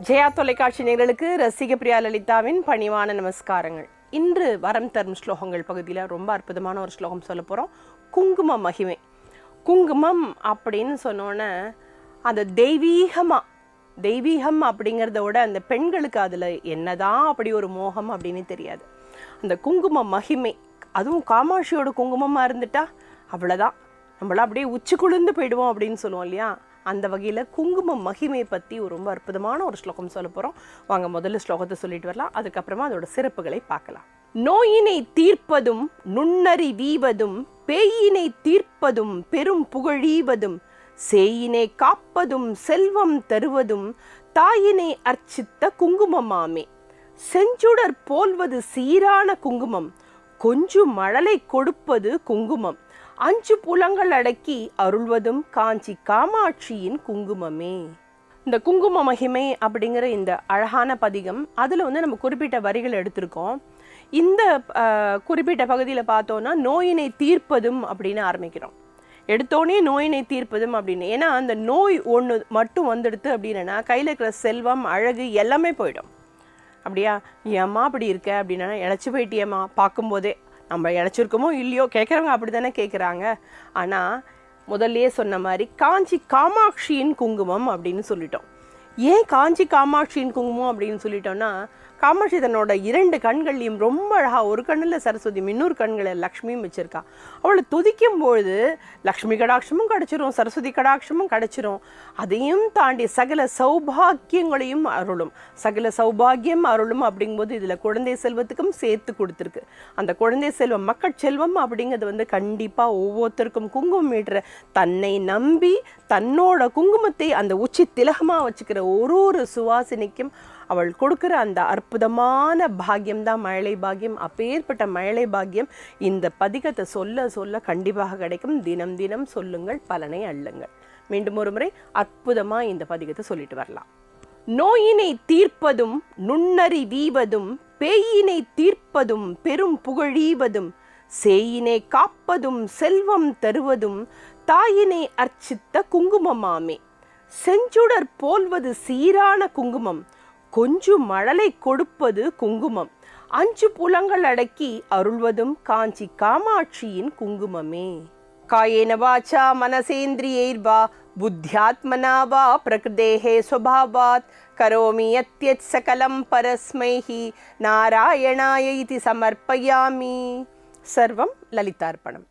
ஜெயா தொலைக்காட்சி நேயர்களுக்கு ரசிக பிரியா லலிதாவின் பணிவான நமஸ்காரங்கள். இன்று வரம் தரும் ஸ்லோகங்கள் பகுதியில் ரொம்ப அற்புதமான ஒரு ஸ்லோகம் சொல்ல போகிறோம். குங்கும மகிமை. குங்குமம் அப்படின்னு சொன்னோன்னே அந்த தெய்வீகம் அப்படிங்கிறத விட அந்த பெண்களுக்கு அதில் என்னதான் அப்படி ஒரு மோகம் அப்படின்னு தெரியாது. அந்த குங்கும மகிமை, அதுவும் காமாட்சியோட குங்குமமாக இருந்துட்டா அவ்வளோதான், நம்மளாம் அப்படியே உச்சி குளிர்ந்து போயிடுவோம் அப்படின்னு சொல்லுவோம் இல்லையா. அந்த வகையில் குங்கும மகிமை பற்றி ஒரு ரொம்ப அற்புதமான ஒரு ஸ்லோகம் சொல்ல போகிறோம். வாங்க முதல்ல ஸ்லோகத்தை சொல்லிட்டு வரலாம், அதுக்கப்புறமா அதோட சிறப்புகளை பார்க்கலாம். நோயினை தீர்ப்பதும் நுண்ணறி வீவதும் பேயினை தீர்ப்பதும் பெரும் புகழீவதும் சேயினை காப்பதும் செல்வம் தருவதும் தாயினை அர்ச்சித்த குங்குமமாமே. செஞ்சுடர் போல்வது சீரான குங்குமம், கொஞ்சம் மழலை கொடுப்பது குங்குமம், 5 புலங்கள் அடக்கி அருள்வதும் காஞ்சி காமாட்சியின் குங்குமமே. இந்த குங்கும மகிமை அப்படிங்கிற இந்த அழகான பதிகம், அதில் நம்ம குறிப்பிட்ட வரிகள் எடுத்திருக்கோம். இந்த குறிப்பிட்ட பகுதியில் பார்த்தோன்னா நோயினை தீர்ப்பதும் அப்படின்னு ஆரம்பிக்கிறோம். எடுத்தோடனே நோயினை தீர்ப்பதும் அப்படின்னு, ஏன்னா அந்த நோய் ஒன்று மட்டும் வந்துடுது அப்படின்னா கையில் இருக்கிற செல்வம் அழகு எல்லாமே போயிடும். அப்படியா, ஏம்மா அப்படி இருக்க அப்படின்னா, இழைச்சி போயிட்டியம்மா, பார்க்கும்போதே நம்ம இழைச்சிருக்கோமோ இல்லையோ கேட்குறவங்க அப்படி தானே கேட்குறாங்க. ஆனால் முதல்லையே சொன்ன மாதிரி காஞ்சி காமாட்சியின் குங்குமம் அப்படின்னு சொல்லிட்டோம். ஏன் காஞ்சி காமாட்சியின் குங்குமம் அப்படின்னு சொல்லிட்டோம்னா, காமாட்சி தன்னோட 2 கண்கள்லையும் ரொம்ப அழகாக, ஒரு கண்ணில் சரஸ்வதி, இன்னொரு கண்களில் லக்ஷ்மியும் வச்சுருக்கா. அவளை துதிக்கும் பொழுது லக்ஷ்மி கடாட்சமும் கிடச்சிரும், சரஸ்வதி கடாட்சமும் கிடச்சிரும். அதையும் தாண்டி சகல சௌபாகியங்களையும் அருளும். சகல சௌபாகியம் அருளும் அப்படிங்கும்போது இதில் குழந்தை செல்வத்துக்கும் சேர்த்து கொடுத்துருக்கு. அந்த குழந்தை செல்வம், மக்கள் செல்வம் அப்படிங்கிறது கண்டிப்பாக ஒவ்வொருத்தருக்கும் குங்குமம் மீட்டுற, தன்னை நம்பி தன்னோட குங்குமத்தை அந்த உச்சி திலகமாக வச்சுக்கிற ஒரு சுவாசினிக்கும் அவள் கொடுக்குற அந்த அற்புதமான பாக்கியம்தான் மழலை பாக்கியம். அப்பேற்பட்ட மழலை பாக்கியம் இந்த பதிகத்தை சொல்ல சொல்ல கண்டிப்பாக கிடைக்கும். தினம் தினம் சொல்லுங்கள், பலனை அள்ளுங்கள். மீண்டும் ஒரு முறை அற்புதமாக இந்த பதிகத்தை சொல்லிட்டு வரலாம். நோயினை தீர்ப்பதும் நுண்ணறி வீவதும் பேயினை தீர்ப்பதும் பெரும் புகழீவதும் சேயினை காப்பதும் செல்வம் தருவதும் தாயினை அர்ச்சித்த குங்குமமாமே. செஞ்சுடர் போல்வது சீரான குங்குமம், கொஞ்சம் மழலை கொடுப்பது குங்குமம், 5 புலங்கள் அடக்கி அருள்வதும் காஞ்சி காமாட்சியின் குங்குமமே. காயேன வாச்சா மனசேந்திரியைர்வா புத்தியாத்மனா வா பிரகிருதேஹே ஸ்வபாவாத் கரோமி யத்யத் சகலம் பரஸ்மைஹி நாராயணாய இதி சமர்ப்பயாமி. சர்வம் லலிதார்ப்பணம்.